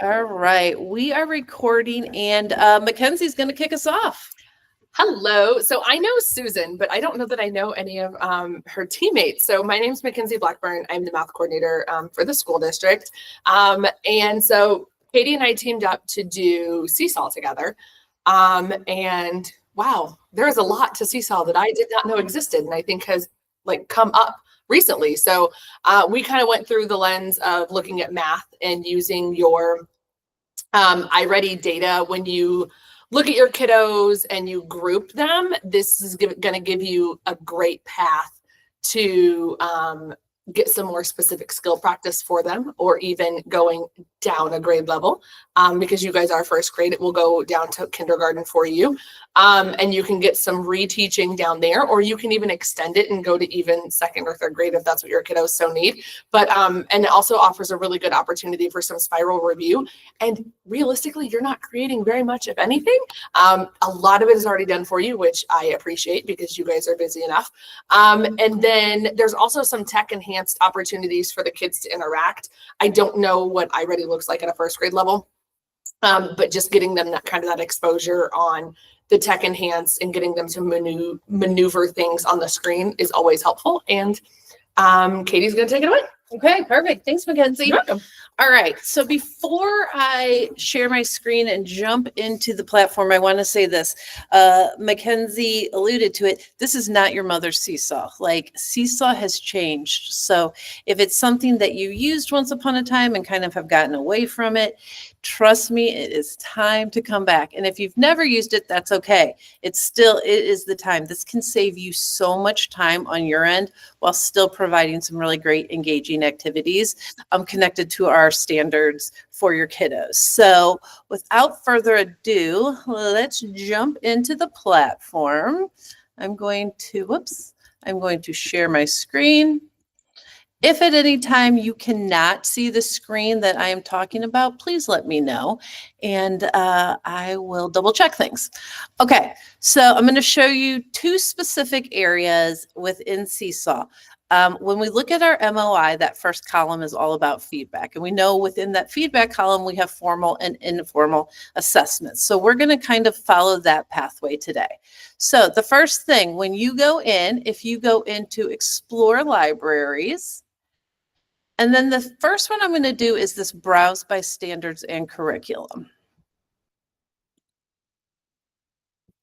All right, we are recording, and Mackenzie's going to kick us off. Hello. So I know Susan, but I don't know that I know any of her teammates. So my name's Mackenzie Blackburn. I'm the math coordinator for the school district. And so Katie and I teamed up to do SeeSaw together. And wow, there's a lot to SeeSaw that I did not know existed, and I think has come up recently. So we kind of went through the lens of looking at math and using your iReady data. When you look at your kiddos and you group them, this is going to give you a great path to get some more specific skill practice for them, or even going down a grade level, because you guys are first grade. It will go down to kindergarten for you, and you can get some reteaching down there, or you can even extend it and go to even second or third grade if that's what your kiddos so need. But and it also offers a really good opportunity for some spiral review. And realistically, you're not creating very much of anything. A lot of it is already done for you, which I appreciate because you guys are busy enough. And then there's also some tech enhanced opportunities for the kids to interact. I don't know what iReady looks like at a first grade level, but just getting them that exposure on the tech enhanced and getting them to maneuver things on the screen is always helpful. And Katie's going to take it away. Okay, perfect. Thanks, Mackenzie. You're welcome. All right, so before I share my screen and jump into the platform, I want to say this. Mackenzie alluded to it. This is not your mother's SeeSaw. Like, SeeSaw has changed. So if it's something that you used once upon a time and kind of have gotten away from it, trust me, it is time to come back. And if you've never used it, that's okay. It is the time. This can save you so much time on your end while still providing some really great engaging activities connected to our standards for your kiddos. So without further ado, let's jump into the platform. I'm going to share my screen. If at any time you cannot see the screen that I am talking about, please let me know, and I will double check things. Okay, so I'm going to show you two specific areas within SeeSaw. When we look at our MOI, that first column is all about feedback. And we know within that feedback column, we have formal and informal assessments. So we're going to kind of follow that pathway today. So the first thing, when you go in, if you go into Explore Libraries, and then the first one I'm going to do is this Browse by Standards and Curriculum.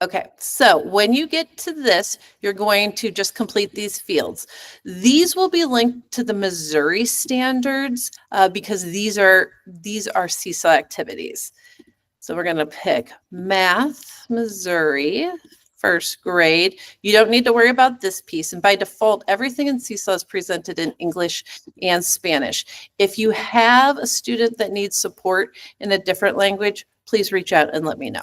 Okay, so when you get to this, you're going to just complete these fields. These will be linked to the Missouri standards because these are SeeSaw activities. So we're going to pick Math, Missouri, first grade. You don't need to worry about this piece. And by default, everything in SeeSaw is presented in English and Spanish. If you have a student that needs support in a different language, please reach out and let me know.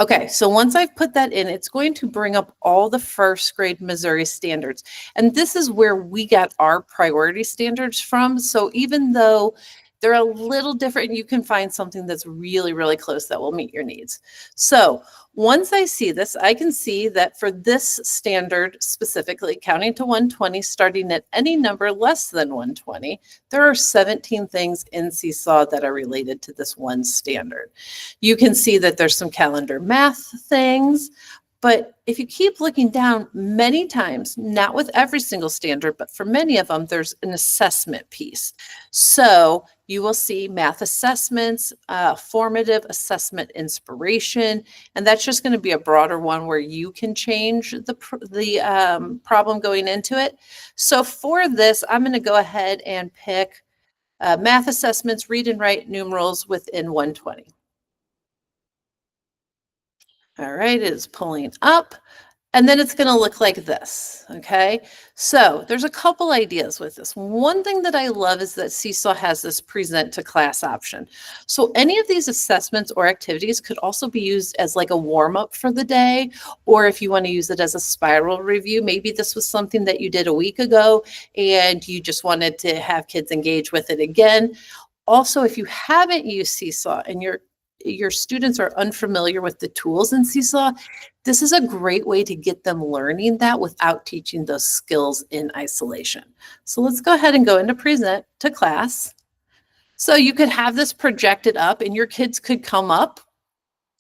Okay, so once I've put that in, it's going to bring up all the first grade Missouri standards. And this is where we got our priority standards from. So even though they're a little different, you can find something that's really, really close that will meet your needs. So once I see this, I can see that for this standard specifically, counting to 120, starting at any number less than 120, there are 17 things in SeeSaw that are related to this one standard. You can see that there's some calendar math things, but if you keep looking down, many times, not with every single standard, but for many of them, there's an assessment piece. So you will see math assessments, formative assessment inspiration, and that's just going to be a broader one where you can change the problem going into it. So for this, I'm going to go ahead and pick math assessments, read and write numerals within 120. All right, it is pulling up, and then it's going to look like this, okay? So there's a couple ideas with this. One thing that I love is that SeeSaw has this present to class option. So any of these assessments or activities could also be used as like a warm-up for the day, or if you want to use it as a spiral review, maybe this was something that you did a week ago and you just wanted to have kids engage with it again. Also, if you haven't used SeeSaw and your students are unfamiliar with the tools in SeeSaw, this is a great way to get them learning that without teaching those skills in isolation. So let's go ahead and go into present to class. So you could have this projected up and your kids could come up,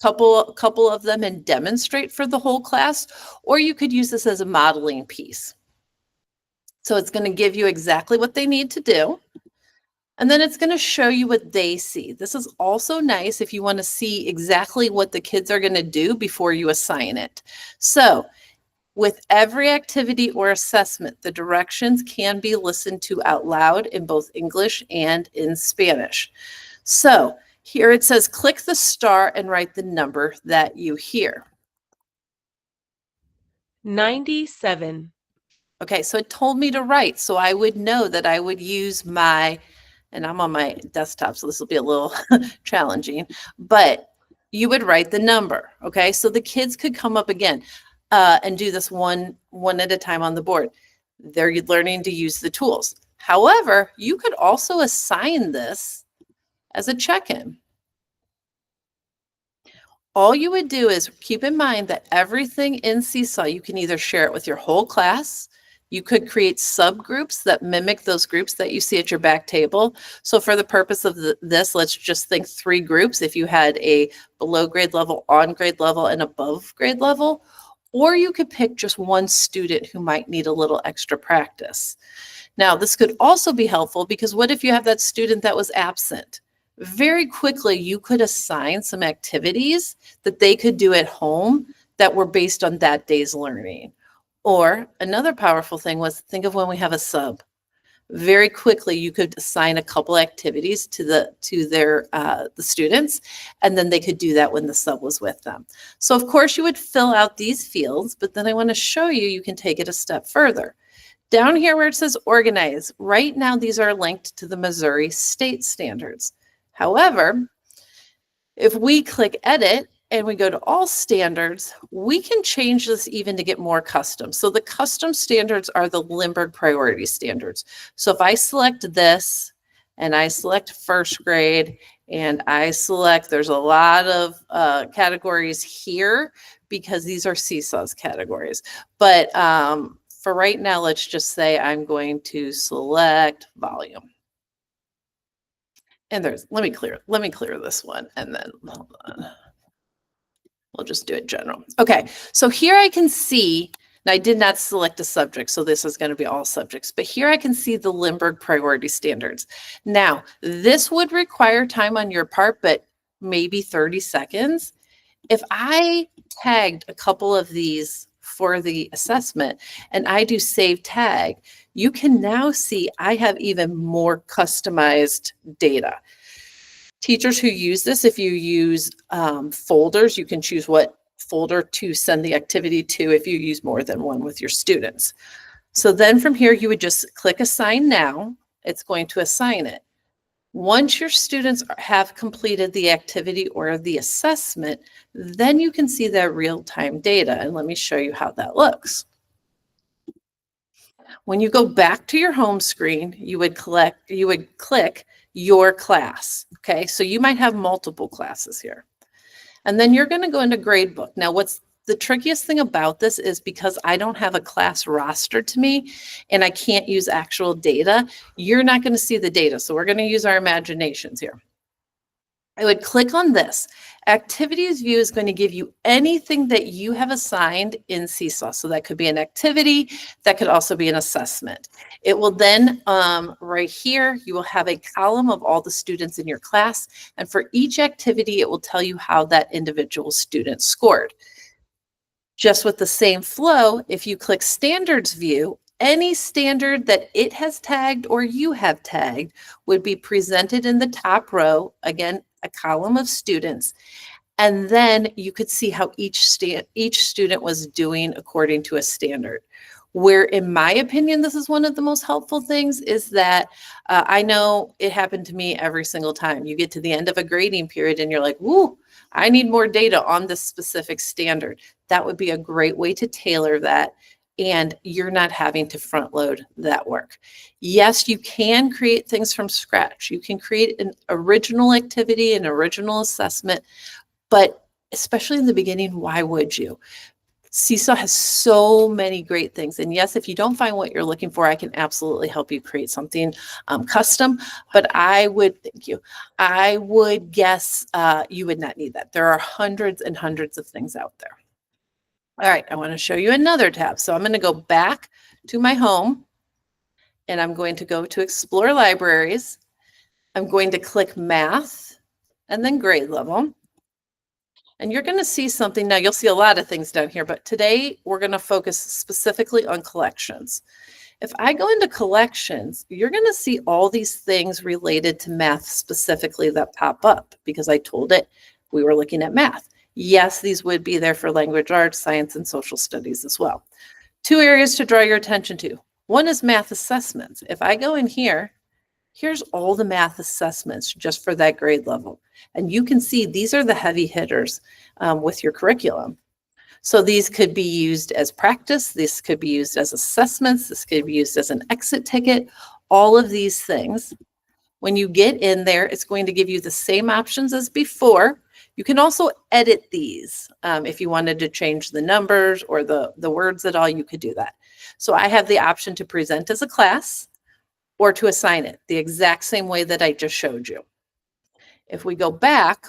couple of them, and demonstrate for the whole class, or you could use this as a modeling piece. So it's going to give you exactly what they need to do. And then it's going to show you what they see. This is also nice if you want to see exactly what the kids are going to do before you assign it. So with every activity or assessment, the directions can be listened to out loud in both English and in Spanish. So here it says, click the star and write the number that you hear. 97. Okay, so it told me to write, so I would know that I would use my, and I'm on my desktop, so this will be a little challenging, but you would write the number, okay? So the kids could come up again and do this one at a time on the board. They're learning to use the tools. However, you could also assign this as a check-in. All you would do is keep in mind that everything in SeeSaw, you can either share it with your whole class. You could create subgroups that mimic those groups that you see at your back table. So for the purpose of this, let's just think 3 groups. If you had a below grade level, on grade level, and above grade level, or you could pick just one student who might need a little extra practice. Now, this could also be helpful because what if you have that student that was absent? Very quickly, you could assign some activities that they could do at home that were based on that day's learning. Or another powerful thing was, think of when we have a sub. Very quickly, you could assign a couple activities to the students, and then they could do that when the sub was with them. So of course, you would fill out these fields, but then I want to show you, you can take it a step further. Down here where it says organize, right now these are linked to the Missouri state standards. However, if we click edit and we go to all standards, we can change this even to get more custom. So the custom standards are the Lindbergh priority standards. So if I select this and I select first grade and I select, there's a lot of categories here because these are SeeSaw's categories. But for right now, let's just say I'm going to select volume. And let me clear this one and then hold on. We'll just do it general. Okay, so here I can see, and I did not select a subject, so this is going to be all subjects, but here I can see the Lindbergh priority standards. Now, this would require time on your part, but maybe 30 seconds. If I tagged a couple of these for the assessment and I do save tag, you can now see I have even more customized data. Teachers who use this, if you use folders, you can choose what folder to send the activity to if you use more than one with your students. So then from here, you would just click assign now. It's going to assign it. Once your students have completed the activity or the assessment, then you can see that real-time data. And let me show you how that looks. When you go back to your home screen, you would click your class. Okay, so you might have multiple classes here. And then you're going to go into gradebook. Now, what's the trickiest thing about this is because I don't have a class roster to me and I can't use actual data, you're not going to see the data. So we're going to use our imaginations here. I would click on this. Activities view is going to give you anything that you have assigned in SeeSaw. So that could be an activity, that could also be an assessment. It will then, right here, you will have a column of all the students in your class. And for each activity, it will tell you how that individual student scored. Just with the same flow, if you click standards view, any standard that it has tagged or you have tagged would be presented in the top row, again, a column of students. And then you could see how each student was doing according to a standard. Where, in my opinion, this is one of the most helpful things is that I know it happened to me every single time. You get to the end of a grading period and you're like, woo, I need more data on this specific standard. That would be a great way to tailor that. And you're not having to front load that work. Yes, you can create things from scratch. You can create an original activity, an original assessment, but especially in the beginning, why would you? SeeSaw has so many great things. And yes, if you don't find what you're looking for, I can absolutely help you create something custom. But thank you. I would guess you would not need that. There are hundreds and hundreds of things out there. All right, I want to show you another tab. So I'm going to go back to my home and I'm going to go to Explore Libraries. I'm going to click Math and then Grade Level. And you're going to see something. Now, you'll see a lot of things down here, but today we're going to focus specifically on collections. If I go into collections, you're going to see all these things related to math specifically that pop up because I told it we were looking at math. Yes, these would be there for language arts, science, and social studies as well. 2 areas to draw your attention to. One is math assessments. If I go in here, here's all the math assessments just for that grade level. And you can see these are the heavy hitters with your curriculum. So these could be used as practice. This could be used as assessments. This could be used as an exit ticket. All of these things. When you get in there, it's going to give you the same options as before. You can also edit these. If you wanted to change the numbers or the words at all, you could do that. So I have the option to present as a class or to assign it the exact same way that I just showed you. If we go back,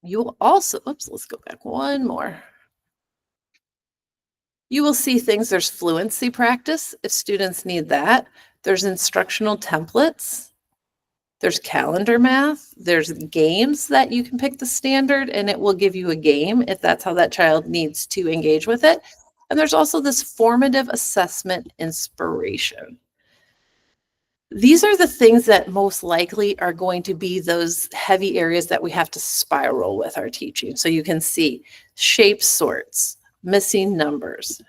you will also, oops, let's go back one more. You will see things, there's fluency practice if students need that. There's instructional templates. There's calendar math. There's games that you can pick the standard and it will give you a game if that's how that child needs to engage with it. And there's also this formative assessment inspiration. These are the things that most likely are going to be those heavy areas that we have to spiral with our teaching. So you can see shape sorts, missing numbers.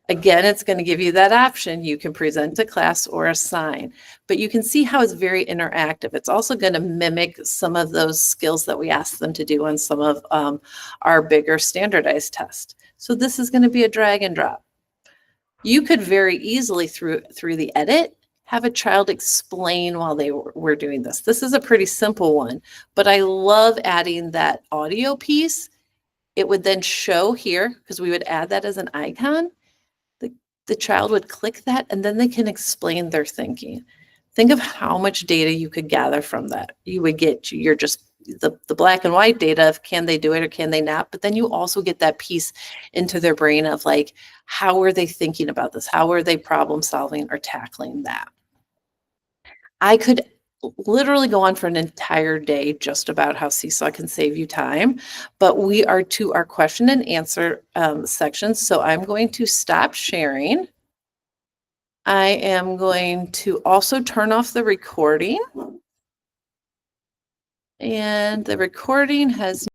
Again, it's going to give you that option. You can present to class or assign, but you can see how it's very interactive. It's also going to mimic some of those skills that we ask them to do on some of our bigger standardized tests. So this is going to be a drag and drop. You could very easily through the edit have a child explain while they were doing this. This is a pretty simple one, but I love adding that audio piece. It would then show here because we would add that as an icon. The child would click that and then they can explain their thinking. Think of how much data you could gather from that. You would get the black and white data of can they do it or can they not, but then you also get that piece into their brain of like, how are they thinking about this? How are they problem solving or tackling that? I could literally go on for an entire day just about how SeeSaw can save you time, but we are to our question and answer section. So I'm going to stop sharing. I am going to also turn off the recording. And the recording has